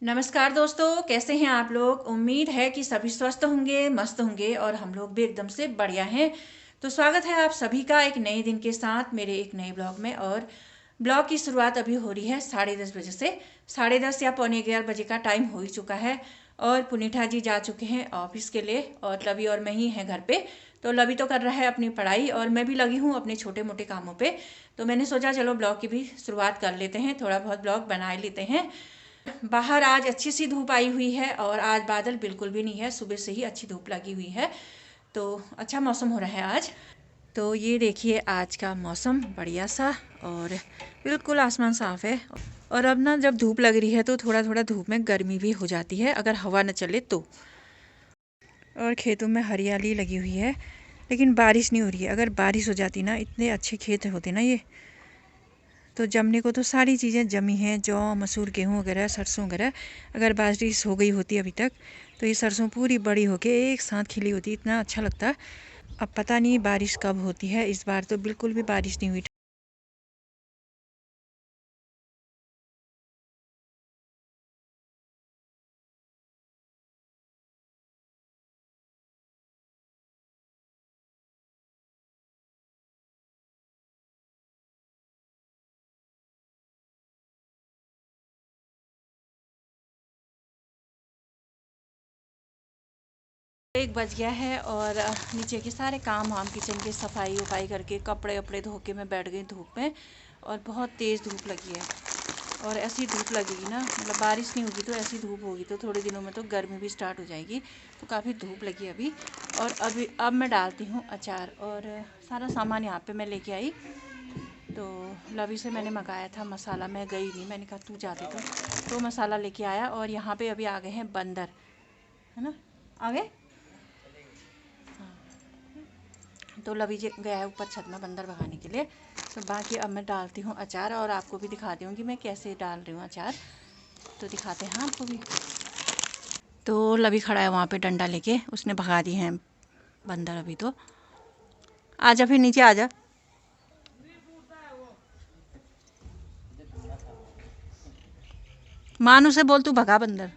नमस्कार दोस्तों, कैसे हैं आप लोग। उम्मीद है कि सभी स्वस्थ होंगे, मस्त होंगे और हम लोग भी एकदम से बढ़िया हैं। तो स्वागत है आप सभी का एक नए दिन के साथ मेरे एक नए ब्लॉग में। और ब्लॉग की शुरुआत अभी हो रही है 10:30 बजे से। 10:30 या पौने 11 बजे का टाइम हो ही चुका है। और पुनीता जी जा चुके हैं ऑफिस के लिए और लवी और मैं ही हैं घर पे। तो लवी तो कर रहा है अपनी पढ़ाई और मैं भी लगी हूँ अपने छोटे मोटे कामों पे। तो मैंने सोचा चलो ब्लॉग की भी शुरुआत कर लेते हैं, थोड़ा बहुत ब्लॉग बना लेते हैं। बाहर आज अच्छी सी धूप आई हुई है और आज बादल बिल्कुल भी नहीं है, सुबह से ही अच्छी धूप लगी हुई है। तो अच्छा मौसम हो रहा है आज। तो ये देखिए आज का मौसम बढ़िया सा और बिल्कुल आसमान साफ है। और अब ना जब धूप लग रही है तो थोड़ा थोड़ा धूप में गर्मी भी हो जाती है अगर हवा न चले तो। और खेतों में हरियाली लगी हुई है लेकिन बारिश नहीं हो रही है। अगर बारिश हो जाती ना, इतने अच्छे खेत होते ना ये। तो जमने को तो सारी चीज़ें जमी हैं, जौ मसूर गेहूँ वगैरह सरसों वगैरह। अगर बारिश हो गई होती अभी तक तो ये सरसों पूरी बड़ी होके एक साथ खिली होती, इतना अच्छा लगता। अब पता नहीं बारिश कब होती है, इस बार तो बिल्कुल भी बारिश नहीं हुई। एक बज गया है और नीचे के सारे काम वाम किचन की सफाई वफाई करके कपड़े वपड़े धो के मैं बैठ गई धूप में। और बहुत तेज़ धूप लगी है। और ऐसी धूप लगेगी ना, मतलब बारिश नहीं होगी तो ऐसी धूप होगी तो थोड़े दिनों में तो गर्मी भी स्टार्ट हो जाएगी। तो काफ़ी धूप लगी अभी। और अभी अब मैं डालती हूँ अचार और सारा सामान यहाँ पे मैं लेके आई। तो लवी से मैंने मंगाया था मसाला, मैं गई नहीं, मैंने कहा तू जाती तो मसाला लेके आया। और यहाँ पे अभी आ गए हैं बंदर, है ना, आ गए। तो लवी जी गया है ऊपर छत में बंदर भगाने के लिए। तो बाकी अब मैं डालती हूँ अचार और आपको भी दिखाती हूँ कि मैं कैसे डाल रही हूँ अचार। तो दिखाते हैं आपको भी। तो लवी खड़ा है वहाँ पे डंडा लेके, उसने भगा दिए हैं बंदर अभी। तो आजा फिर नीचे आजा। मानू से बोल तू भगा बंदर।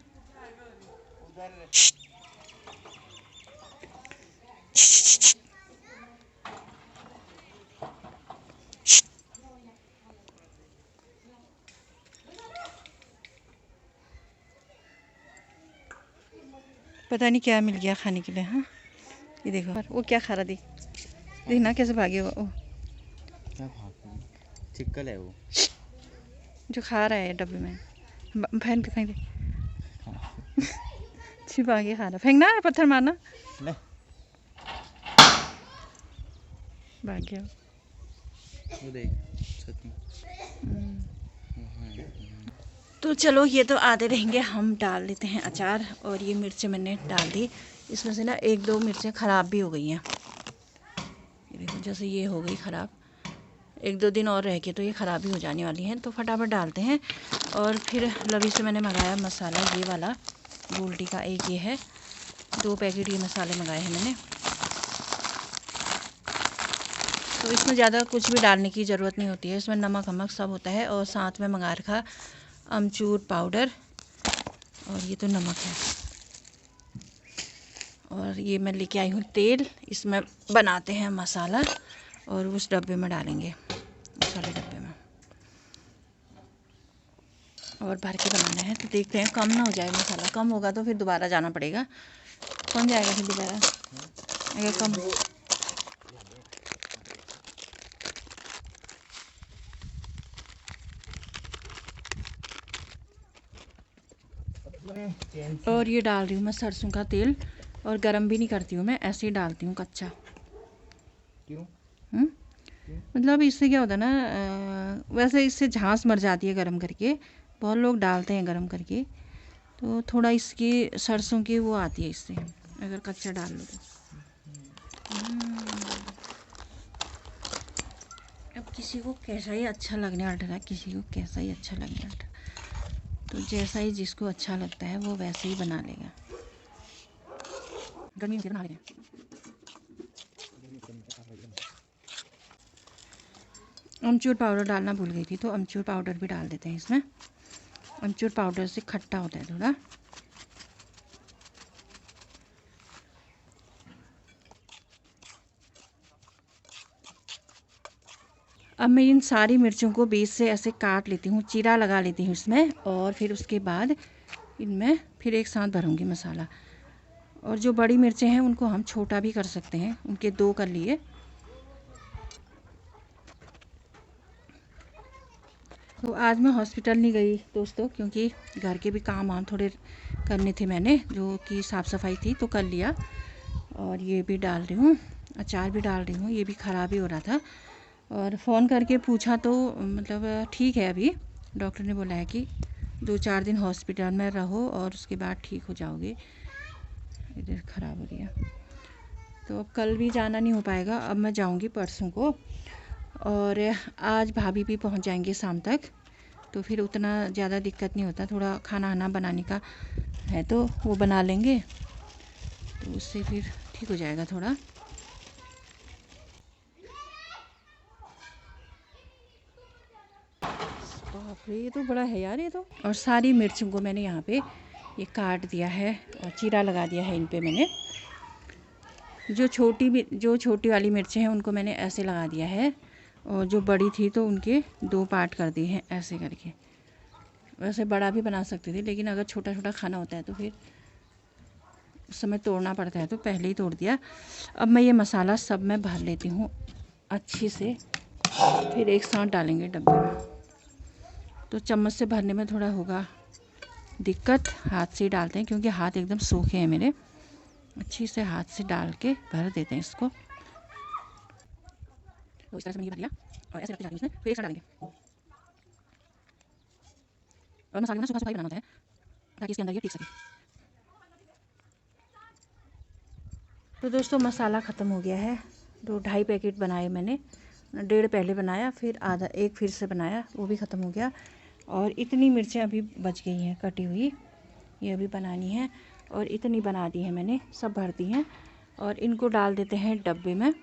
पता नहीं क्या मिल गया खाने के लिए। हाँ ये देखो वो क्या खा रहा, देख देख ना कैसे भागे वो क्या भाग रही है? चिक्कल है वो। जो खा रहा है डब्बे में। फैन पे फेंक दे। छिपा के खा रहा, फेंकना पत्थर मारना। ले भाग गया। वो देख छत में वहाँ है। तो चलो ये तो आधे रहेंगे, हम डाल देते हैं अचार। और ये मिर्चें मैंने डाल दी, इसमें से ना एक दो मिर्चें ख़राब भी हो गई हैं। ये देखो जैसे ये हो गई ख़राब, एक दो दिन और रह के तो ये ख़राब भी हो जाने वाली हैं। तो फटाफट डालते हैं। और फिर लवी से मैंने मंगाया मसाला, ये वाला गोल्डी का एक ये है, 2 पैकेट ये मसाले मंगाए हैं मैंने। तो इसमें ज़्यादा कुछ भी डालने की ज़रूरत नहीं होती है, इसमें नमक वमक सब होता है। और साथ में मंगा रखा अमचूर पाउडर और ये तो नमक है। और ये मैं लेके आई हूँ तेल, इसमें बनाते हैं मसाला और उस डब्बे में डालेंगे, उस वाले डब्बे में। और भर के बनाना है। तो देखते हैं कम ना हो जाए मसाला, कम होगा तो फिर दोबारा जाना पड़ेगा। कौन जाएगा फिर दोबारा अगर कम। और ये डाल रही हूँ मैं सरसों का तेल। और गरम भी नहीं करती हूँ मैं, ऐसे ही डालती हूँ कच्चा। क्यों? मतलब इससे क्या होता है ना, वैसे इससे झांस मर जाती है गरम करके। बहुत लोग डालते हैं गरम करके, तो थोड़ा इसकी सरसों की वो आती है इससे, अगर कच्चा डाल लो तो। अब किसी को कैसा ही अच्छा लगने लग रहा है, किसी को कैसा ही अच्छा लगने लग रहा है। तो जैसा ही जिसको अच्छा लगता है वो वैसे ही बना लेगा। गर्मी में बना लेंगे। अमचूर पाउडर डालना भूल गई थी, तो अमचूर पाउडर भी डाल देते हैं इसमें। अमचूर पाउडर से खट्टा होता है थोड़ा। अब मैं इन सारी मिर्चों को बीच से ऐसे काट लेती हूँ, चीरा लगा लेती हूँ इसमें, और फिर उसके बाद इनमें फिर एक साथ भरूँगी मसाला। और जो बड़ी मिर्चें हैं उनको हम छोटा भी कर सकते हैं, उनके 2 कर लिए। तो आज मैं हॉस्पिटल नहीं गई दोस्तों, क्योंकि घर के भी काम वाम थोड़े करने थे मैंने, जो कि साफ़ सफाई थी तो कर लिया। और ये भी डाल रही हूँ, अचार भी डाल रही हूँ, ये भी ख़राब ही हो रहा था। और फ़ोन करके पूछा तो मतलब ठीक है, अभी डॉक्टर ने बोला है कि 2-4 दिन हॉस्पिटल में रहो और उसके बाद ठीक हो जाओगे। इधर ख़राब हो रही है, तो अब कल भी जाना नहीं हो पाएगा, अब मैं जाऊंगी परसों को। और आज भाभी भी पहुंच जाएंगे शाम तक, तो फिर उतना ज़्यादा दिक्कत नहीं होता। थोड़ा खाना वाना बनाने का है तो वो बना लेंगे, तो उससे फिर ठीक हो जाएगा थोड़ा। बाप रे, ये तो बड़ा है यार ये तो। और सारी मिर्चों को मैंने यहाँ पे ये काट दिया है और चीरा लगा दिया है इन पे मैंने। जो छोटी वाली मिर्चें हैं उनको मैंने ऐसे लगा दिया है, और जो बड़ी थी तो उनके 2 पार्ट कर दिए हैं ऐसे करके। वैसे बड़ा भी बना सकते थे, लेकिन अगर छोटा छोटा खाना होता है तो फिर उस समय तोड़ना पड़ता है, तो पहले ही तोड़ दिया। अब मैं ये मसाला सब में भर लेती हूँ अच्छी से, फिर एक साथ डालेंगे डब्बे में। तो चम्मच से भरने में थोड़ा होगा दिक्कत, हाथ से ही डालते हैं क्योंकि हाथ एकदम सूखे हैं मेरे। अच्छी से हाथ से डाल के भर देते हैं इसको। तो इस तरह से मैंने भर लिया और ऐसे रखते जाते हैं उसमें, फिर एक साथ डालेंगे। और मसाले में सूखा सूखा ही बनाना होता है ताकि इसके अंदर ये टिक सके। तो दोस्तों मसाला ख़त्म हो गया है। 2-2.5 पैकेट बनाए मैंने, 1.5 पहले बनाया, फिर आधा एक फिर से बनाया, वो भी ख़त्म हो गया। और इतनी मिर्चें अभी बच गई हैं कटी हुई, ये अभी बनानी है। और इतनी बना दी है मैंने, सब भर दी हैं। और इनको डाल देते हैं डब्बे में।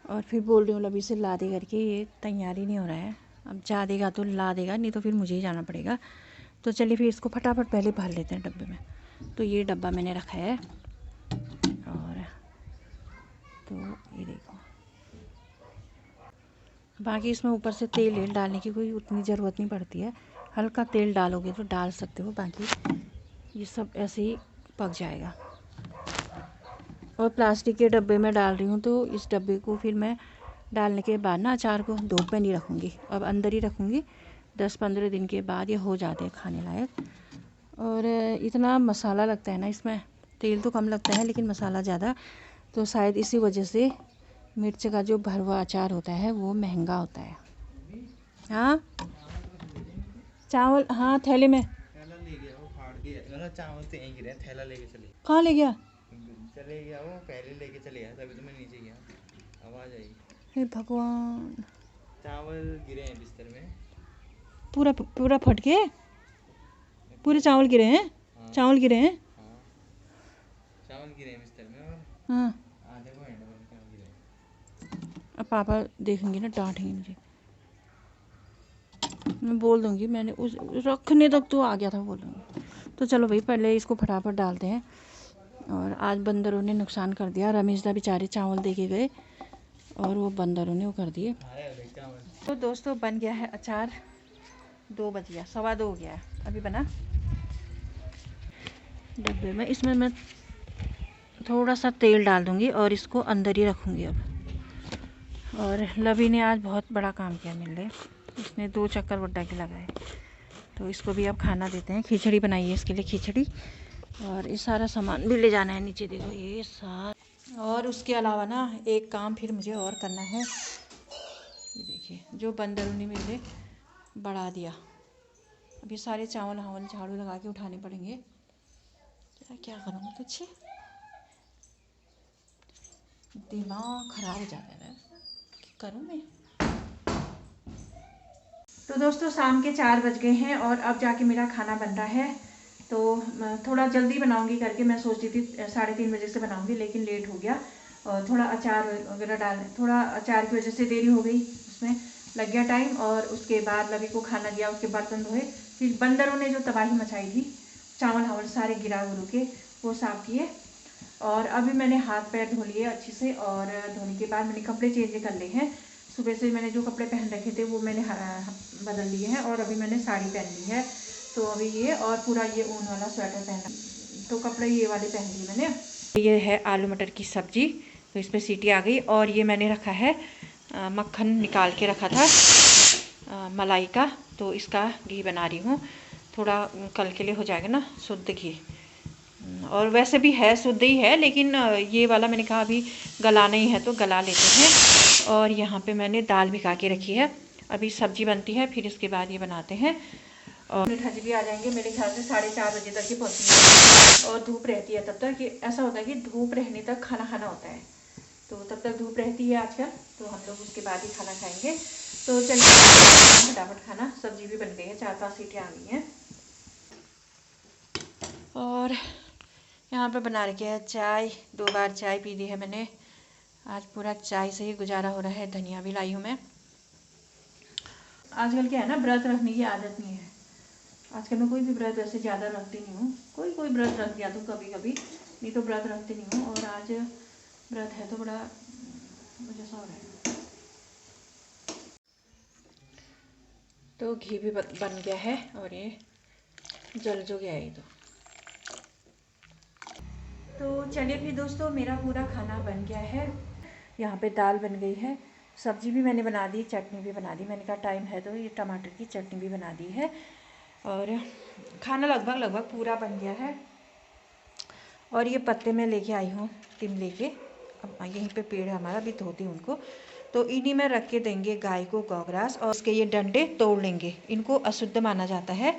और फिर बोल रही हूँ लबी से ला दे करके, ये तैयारी नहीं हो रहा है। अब जा देगा तो ला देगा, नहीं तो फिर मुझे ही जाना पड़ेगा। तो चलिए फिर इसको फटाफट पहले भर लेते हैं डब्बे में। तो ये डब्बा मैंने रखा है, और तो ये देखो, बाकी इसमें ऊपर से तेल डालने की कोई उतनी ज़रूरत नहीं पड़ती है। हल्का तेल डालोगे तो डाल सकते हो, बाकी ये सब ऐसे ही पक जाएगा। और प्लास्टिक के डब्बे में डाल रही हूँ, तो इस डब्बे को फिर मैं डालने के बाद ना अचार को धूप में नहीं रखूँगी, अब अंदर ही रखूँगी। 10-15 दिन के बाद ये हो जाते हैं खाने लायक। और इतना मसाला लगता है ना इसमें, तेल तो कम लगता है लेकिन मसाला ज़्यादा, तो शायद इसी वजह से मिर्च का जो भरवा अचार होता है वो महंगा होता है। हाँ चावल, हाँ थैले में। थैला ले गया वो, फाड़ के मतलब चावल तो यहीं गिरे, थैला लेके चले कहाँ ले गया? चले गया वो, पहले लेके चले गया, तभी तो मैं नीचे गया, आवाज़ आई। हे भगवान, चावल गिरे हैं बिस्तर में। पूरा पूरा फट के पूरे चावल गिरे हैं? हाँ। चावल गिरे हैं? हाँ चावल गिरे हैं बिस्तर में, और हाँ। आधे को हैंड में चावल गिरे। अब पापा देखेंगे ना, डांटेंगे मुझे। मैं बोल दूंगी, मैंने उस रखने तक तो आ गया था, बोल दूंगी। तो चलो भाई पहले इसको फटाफट डालते हैं। और आज बंदरों ने नुकसान कर दिया। रमेश दा बेचारे चावल दे के गए और वो बंदरों ने वो कर दिए। तो दोस्तों बन गया है अचार, 2 बज गया, 2:15 हो गया है, अभी बना डब्बे में। इसमें मैं थोड़ा सा तेल डाल दूंगी और इसको अंदर ही रखूंगी अब। और लवी ने आज बहुत बड़ा काम किया मेरे लिए, उसने 2 चक्कर वड्डा के लगाए। तो इसको भी अब खाना देते हैं। खिचड़ी बनाई है इसके लिए, खिचड़ी। और ये सारा सामान भी ले जाना है नीचे, देखो ये सारा। और उसके अलावा ना एक काम फिर मुझे और करना है, ये देखिए जो बंदरों ने मेरे बढ़ा दिया। अभी सारे चावल हावल झाड़ू लगा के उठाने पड़ेंगे। क्या करूँगी, कुछ दिमाग खराब हो जाता है, क्या करूँ मैं। तो दोस्तों शाम के 4 बज गए हैं और अब जाके मेरा खाना बन रहा है। तो थोड़ा जल्दी बनाऊंगी करके मैं सोचती थी 3:30 बजे से बनाऊंगी, लेकिन लेट हो गया। और थोड़ा अचार वगैरह थोड़ा अचार की वजह से देरी हो गई, उसमें लग गया टाइम। और उसके बाद लवी को खाना दिया, उसके बर्तन धोए, फिर बंदरों ने जो तबाही मचाई थी, चावल हावल सारे गिरा गुरु के वो साफ किए। और अभी मैंने हाथ पैर धो लिए अच्छे से, और धोने के बाद मैंने कपड़े चेंज कर लिए हैं। सुबह से मैंने जो कपड़े पहन रखे थे वो मैंने बदल लिए हैं, और अभी मैंने साड़ी पहन ली है। तो अभी ये और पूरा ये ऊन वाला स्वेटर पहना, तो कपड़े ये वाले पहन लिए मैंने। ये है आलू मटर की सब्जी, तो इस पर सीटी आ गई। और ये मैंने रखा है मक्खन निकाल के रखा था मलाई का, तो इसका घी बना रही हूँ। थोड़ा कल के लिए हो जाएगा ना शुद्ध घी, और वैसे भी है शुद्ध ही है, लेकिन ये वाला मैंने कहा अभी गलाना ही है तो गला लेते हैं। और यहाँ पे मैंने दाल भिगा के रखी है, अभी सब्जी बनती है फिर इसके बाद ये बनाते हैं। और निठाजी भी आ जाएंगे मेरे ख्याल से 4:30 बजे तक ही पहुँचेंगे, और धूप रहती है तब तक। कि ऐसा होता है कि धूप रहने तक खाना खाना होता है, तो तब तक धूप रहती है आजकल, तो हम लोग उसके बाद ही खाना खाएंगे। तो चलिए फटाफट खाना, सब्जी भी बन गई है, 4-5 सीटियाँ आ गई हैं। और यहाँ पे बना रखी है चाय, 2 बार चाय पी ली है मैंने, आज पूरा चाय से ही गुजारा हो रहा है। धनिया भी लाई हूँ मैं। आजकल क्या है ना, व्रत रखने की आदत नहीं है आजकल। मैं कोई भी व्रत वैसे ज़्यादा रखती नहीं हूँ, कोई व्रत रख दिया तो कभी कभी, नहीं तो व्रत रखती नहीं हूँ। और आज व्रत है तो बड़ा मुझे सा हो रहा है। तो घी भी बन गया है, और ये जल जो गया है। तो चलिए फिर दोस्तों, मेरा पूरा खाना बन गया है। यहाँ पे दाल बन गई है, सब्जी भी मैंने बना दी, चटनी भी बना दी। मैंने कहा टाइम है तो ये टमाटर की चटनी भी बना दी है, और खाना लगभग पूरा बन गया है। और ये पत्ते मैं लेके आई हूँ तिमले के, अब यहीं पे पेड़ है हमारा, अभी धोती हूँ उनको। तो इन्हीं में रख के देंगे गाय को गौग्रास, और इसके ये डंडे तोड़ लेंगे। इनको अशुद्ध माना जाता है,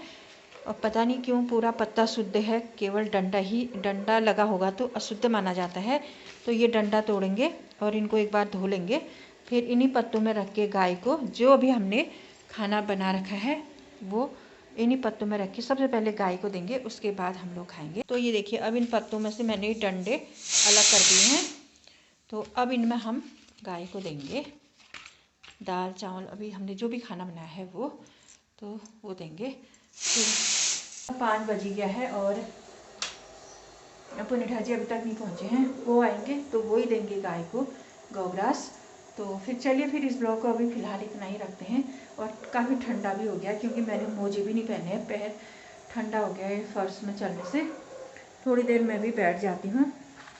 और पता नहीं क्यों पूरा पत्ता शुद्ध है, केवल डंडा लगा होगा तो अशुद्ध माना जाता है। तो ये डंडा तोड़ेंगे और इनको एक बार धो लेंगे, फिर इन्हीं पत्तों में रख के गाय को, जो अभी हमने खाना बना रखा है वो इन्हीं पत्तों में रख के सबसे पहले गाय को देंगे, उसके बाद हम लोग खाएंगे। तो ये देखिए, अब इन पत्तों में से मैंने डंडे अलग कर दिए हैं। तो अब इनमें हम गाय को देंगे दाल चावल, अभी हमने जो भी खाना बनाया है वो देंगे। फिर 5 बज गया है, और पुनिठा जी अभी तक नहीं पहुँचे हैं, वो आएंगे तो वो ही देंगे गाय को गौग्रास। तो फिर चलिए, फिर इस ब्लॉग को अभी फ़िलहाल इतना ही रखते हैं। और काफ़ी ठंडा भी हो गया, क्योंकि मैंने मोजे भी नहीं पहने हैं, पैर ठंडा हो गया है फर्श में चलने से। थोड़ी देर मैं भी बैठ जाती हूँ।